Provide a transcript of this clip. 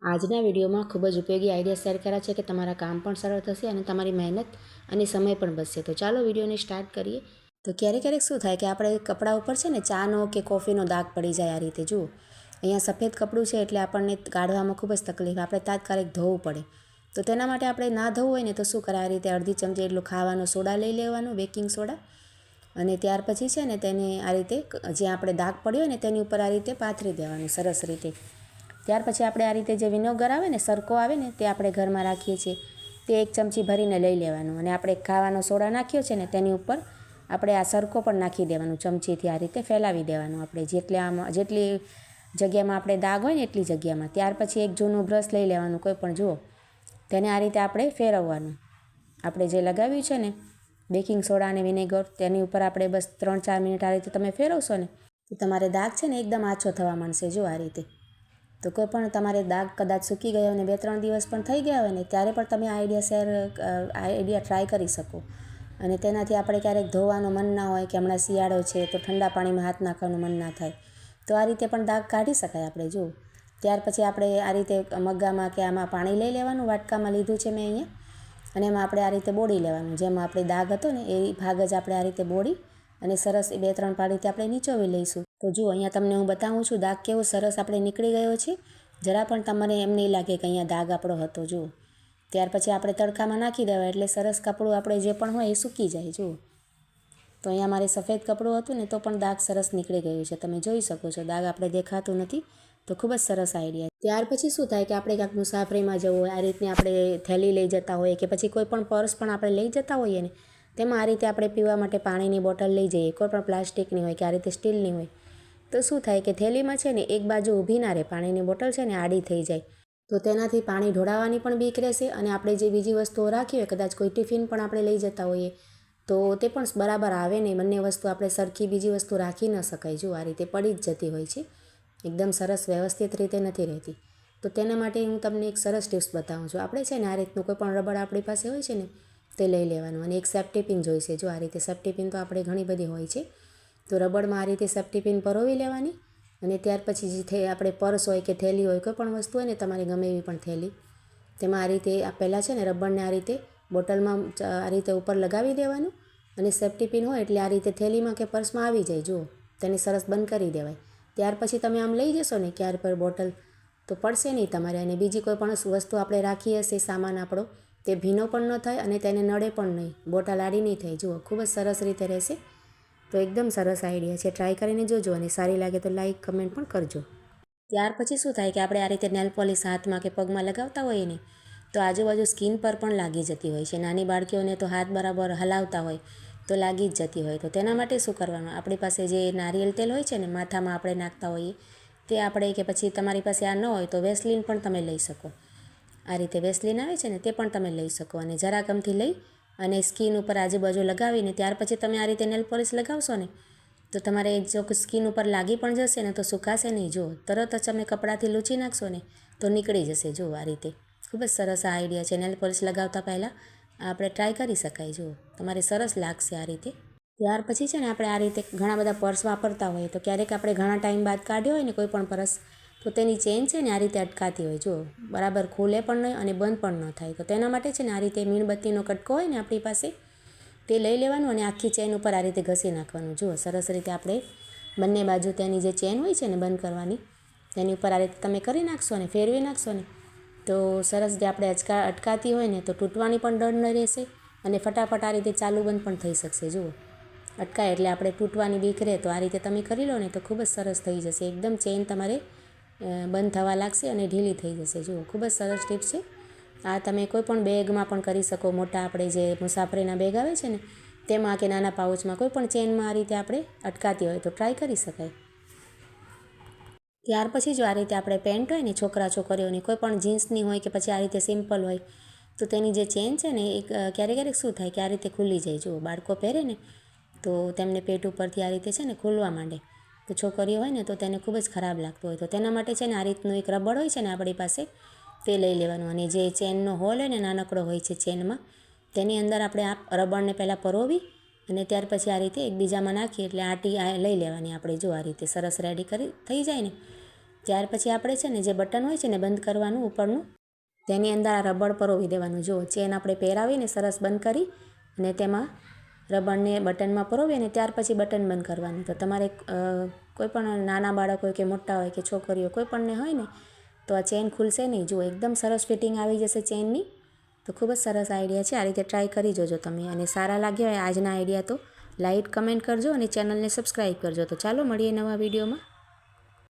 આજના વિડીયોમાં ખૂબ જ ઉપયોગી આઈડિયા શેર કર્યા છે કે તમારા કામ પણ સરળ થશે અને તમારી મહેનત અને સમય પણ બચશે. તો ચાલો વિડીયોને સ્ટાર્ટ કરીએ. તો ક્યારેક શું થાય કે આપણે કપડા ઉપર છે ને ચાનો કે કોફીનો દાગ પડી જાય. આ રીતે જુઓ, અહીંયા સફેદ કપડું છે એટલે આપણને કાઢવામાં ખૂબ જ તકલીફ, આપણે તાત્કાલિક ધોવું પડે. તો તેના માટે આપણે ના ધોવું હોય ને તો શું કરે, આ રીતે અડધી ચમચી એટલું ખાવાનો સોડા લઈ લેવાનું, બેકિંગ સોડા, અને ત્યાર પછી છે ને તેને આ રીતે જ્યાં આપણે દાગ પડ્યો હોય ને તેની ઉપર આ રીતે પાથરી દેવાનું સરસ રીતે. ત્યાર પછી આપણે આ રીતે જે વિનેગર આવે ને, સરકો આવે ને, તે આપણે ઘરમાં રાખીએ છીએ, તે 1 ચમચી ભરીને લઈ લેવાનું. અને આપણે ખાવાનો સોડા નાખ્યો છે ને તેની ઉપર આપણે આ સરકો પણ નાખી દેવાનું, ચમચીથી આ રીતે ફેલાવી દેવાનું આપણે જેટલી જગ્યામાં આપણે દાગ હોય ને એટલી જગ્યામાં. ત્યાર પછી એક જૂનું બ્રશ લઈ લેવાનું કોઈ પણ, જુઓ, તેને આ રીતે આપણે ફેરવવાનું. આપણે જે લગાવ્યું છે ને બેકિંગ સોડા અને વિનેગર, તેની ઉપર આપણે બસ 3-4 મિનિટ આ રીતે તમે ફેરવશો ને તો તમારે દાગ છે ને એકદમ આછો થવા માંડશે. જો આ રીતે. તો કોઈ પણ તમારે દાગ કદાચ સૂકી ગયો અને 2-3 દિવસ પણ થઈ ગયા હોય ને ત્યારે પણ તમે આઈડિયા ટ્રાય કરી શકો. અને તેનાથી આપણે ક્યારેક ધોવાનું મન ના હોય કે હમણાં શિયાળો છે તો ઠંડા પાણીમાં હાથ નાખવાનું મન ના થાય, તો આ રીતે પણ દાગ કાઢી શકાય આપણે. જુઓ, ત્યાર પછી આપણે આ રીતે મગ્ગામાં કે આમાં પાણી લઈ લેવાનું, વાટકામાં લીધું છે મેં અહીંયા, અને એમાં આપણે આ રીતે બોળી લેવાનું. જેમાં આપણે દાગ હતો ને એ ભાગ જ આપણે આ રીતે બોળી અને સરસ 2-3 પાણીથી આપણે નીચોવી લઈશું. તો જુઓ, અહીંયા તમને હું બતાવું છું દાગ કેવો સરસ આપણે નીકળી ગયો છે. જરા પણ તમને એમ નહીં લાગે કે અહીંયા દાગ આપણો હતો. જુઓ, ત્યાર પછી આપણે તડકામાં નાખી દેવાય એટલે સરસ કપડું આપણે જે પણ હોય એ સૂકી જાય. જુઓ, તો અહીંયા મારે સફેદ કપડું હતું ને તો પણ દાગ સરસ નીકળી ગયું છે. તમે જોઈ શકો છો, દાગ આપણે દેખાતું નથી. તો ખૂબ જ સરસ આઈડિયા. ત્યાર પછી શું થાય કે આપણે ક્યાંક મુસાફરીમાં જવું હોય, આ રીતની આપણે થેલી લઈ જતા હોઈએ કે પછી કોઈ પણ પર્સ પણ આપણે લઈ જતા હોઈએ ને, તેમાં આ રીતે આપણે પીવા માટે પાણીની બોટલ લઈ જઈએ, કોઈ પણ પ્લાસ્ટિકની હોય કે આ રીતે સ્ટીલની હોય, તો શું થાય કે થેલીમાં છે ને એક બાજુ ઊભી ના રહે, પાણીની બોટલ છે ને આડી થઈ જાય. તો તેનાથી પાણી ઢોળાવાની પણ બીક રહેશે અને આપણે જે બીજી વસ્તુઓ રાખી હોય, કદાચ કોઈ ટિફિન પણ આપણે લઈ જતા હોઈએ તો તે પણ બરાબર આવે નહીં. બંને વસ્તુ આપણે સરખી બીજી વસ્તુ રાખી ન શકાય. જો આ રીતે પડી જ જતી હોય છે, એકદમ સરસ વ્યવસ્થિત રીતે નથી રહેતી. તો તેના માટે હું તમને એક સરસ ટિપ્સ બતાવું છું. આપણે છે ને આ રીતનું કોઈ પણ રબડ આપણી પાસે હોય છે ને તે લઈ લેવાનું અને એક સેફ્ટી પિન જોઈશે. જો આ રીતે સેફ્ટી પિન તો આપણે ઘણી બધી હોય છે, તો રબડમાં આ રીતે સેફ્ટી પિન પરોવી લેવાની. અને ત્યાર પછી જે આપણે પર્સ હોય કે થેલી હોય, કોઈ પણ વસ્તુ હોય ને તમારી ગમે એવી પણ થેલી, તેમાં આ રીતે પહેલાં છે ને રબડને આ રીતે બોટલમાં આ રીતે ઉપર લગાવી દેવાનું અને સેફ્ટી પિન હોય એટલે આ રીતે થેલીમાં કે પર્સમાં આવી જાય. જુઓ, તેને સરસ બંધ કરી દેવાય. ત્યાર પછી તમે આમ લઈ જશો ને ક્યાર પર બોટલ તો પડશે નહીં તમારે. અને બીજી કોઈ પણ વસ્તુ આપણે રાખી હશે, સામાન આપણો, તે ભીનો પણ ન થાય અને તેને નડે પણ નહીં, બોટલ આડી નહીં થાય. જુઓ, ખૂબ જ સરસ રીતે રહેશે. તો એકદમ સરસ આઈડિયા છે, ટ્રાય કરીને જોજો અને સારી લાગે તો લાઈક કમેન્ટ પણ કરજો. ત્યાર પછી શું થાય કે આપણે આ રીતે નેલ પોલિશ હાથમાં કે પગમાં લગાવતા હોઈએ ને તો આજુબાજુ સ્કિન પર પણ લાગી જતી હોય છે. નાની બાળકીઓને તો હાથ બરાબર હલાવતા હોય તો લાગી જ જતી હોય. તો તેના માટે શું કરવાનું, આપણી પાસે જે નારિયેલ તેલ હોય છે ને માથામાં આપણે નાખતા હોઈએ તે આપણે, કે પછી તમારી પાસે આ ન હોય તો વેસલીન પણ તમે લઈ શકો. આ રીતે વેસલીન આવે છે ને તે પણ તમે લઈ શકો અને જરા ગમથી લઈ અને સ્કિન ઉપર આજુબાજુ લગાવીને ત્યાર પછી તમે આ રીતે નેલ પોલિશ લગાવશો ને તો તમારે જો સ્કિન ઉપર લાગી પણ જશે ને તો સુકાશે નહીં. જુઓ, તરત જ તમે કપડાથી લૂછી નાખશો ને તો નીકળી જશે. જુઓ, આ રીતે ખૂબ જ સરસ આ આઈડિયા છે. નેલ પોલિશ લગાવતા પહેલાં આપણે ટ્રાય કરી શકાય. જુઓ, તમારે સરસ લાગશે આ રીતે. ત્યાર પછી છે ને આપણે આ રીતે ઘણા બધા પર્સ વાપરતા હોઈએ તો ક્યારેક આપણે ઘણા ટાઈમ બાદ કાઢ્યો હોય ને કોઈ પણ પર્સ, તો તેની ચેન છે ને આ રીતે અટકાતી હોય. જુઓ, બરાબર ખુલે પણ નહીં અને બંધ પણ ન થાય. તો તેના માટે છે ને આ રીતે મીણબત્તીનો કટકો હોય ને આપણી પાસે તે લઈ લેવાનું અને આખી ચેન ઉપર આ રીતે ઘસી નાખવાનું. જુઓ, સરસ રીતે આપણે બંને બાજુ તેની જે ચેન હોય છે ને બંધ કરવાની, તેની ઉપર આ રીતે તમે કરી નાખશો ને ફેરવી નાખશો ને તો સરસ જે આપણે અટકાતી હોય ને તો તૂટવાની પણ ડર ન રહેશે અને ફટાફટ આ રીતે ચાલુ બંધ પણ થઈ શકશે. જુઓ, અટકાય એટલે આપણે તૂટવાની બીક રહે. તો આ રીતે તમે કરી લો ને તો ખૂબ જ સરસ થઈ જશે. એકદમ ચેન તમારે બંધ થવા લાગશે અને ઢીલી થઈ જશે. જુઓ, ખૂબ જ સરસ ટિપ્સ છે આ. તમે કોઈ પણ બેગમાં પણ કરી શકો. મોટા આપણે જે મુસાફરીના બેગ આવે છે ને તેમાં કે નાના પાઉચમાં કોઈ પણ ચેનમાં આ રીતે આપણે અટકાતી હોય તો ટ્રાય કરી શકાય. ત્યાર પછી જો આ રીતે આપણે પેન્ટ હોય ને છોકરીઓની કોઈ પણ જીન્સની હોય કે પછી આ રીતે સિમ્પલ હોય તો તેની જે ચેન છે ને એ ક્યારેક શું થાય કે આ રીતે ખુલ્લી જાય. જુઓ, બાળકો પહેરે ને તો તેમને પેટ ઉપરથી આ રીતે છે ને ખુલવા માંડે, તો છોકરીઓ હોય ને તો તેને ખૂબ જ ખરાબ લાગતું હોય. તો તેના માટે છે ને આ રીતનું એક રબડ હોય છે ને આપણી પાસે, તે લઈ લેવાનું અને જે ચેનનો હોલ હોય ને નાનકડો હોય છે ચેનમાં, તેની અંદર આપણે આ રબડને પહેલાં પરોવી અને ત્યાર પછી આ રીતે એકબીજામાં નાખી એટલે આટી લઈ લેવાની આપણે. જો આ રીતે સરસ રેડી થઈ જાય ને ત્યાર પછી આપણે છે ને જે બટન હોય છે ને બંધ કરવાનું ઉપરનું, તેની અંદર આ રબડ પરોવી દેવાનું. જુઓ, ચેન આપણે પહેરાવીને સરસ બંધ કરી અને તેમાં રબડને બટનમાં પરોવીએ ને ત્યાર પછી બટન બંધ કરવાનું. તો તમારે કોઈ પણ નાના બાળક હોય કે મોટા હોય કે છોકરીઓ કોઈ પણને હોય ને તો આ ચેન ખુલશે નહીં. જુઓ, એકદમ સરસ ફિટિંગ આવી જશે ચેનની. તો ખૂબ જ સરસ આઈડિયા છે. આ રીતે ટ્રાય કરી જોજો તમે. અને સારા લાગ્યા હોય આજના આઈડિયા તો લાઈક કમેન્ટ કરજો અને ચેનલને સબસ્ક્રાઈબ કરજો. તો ચાલો મળીએ નવા વિડીયોમાં.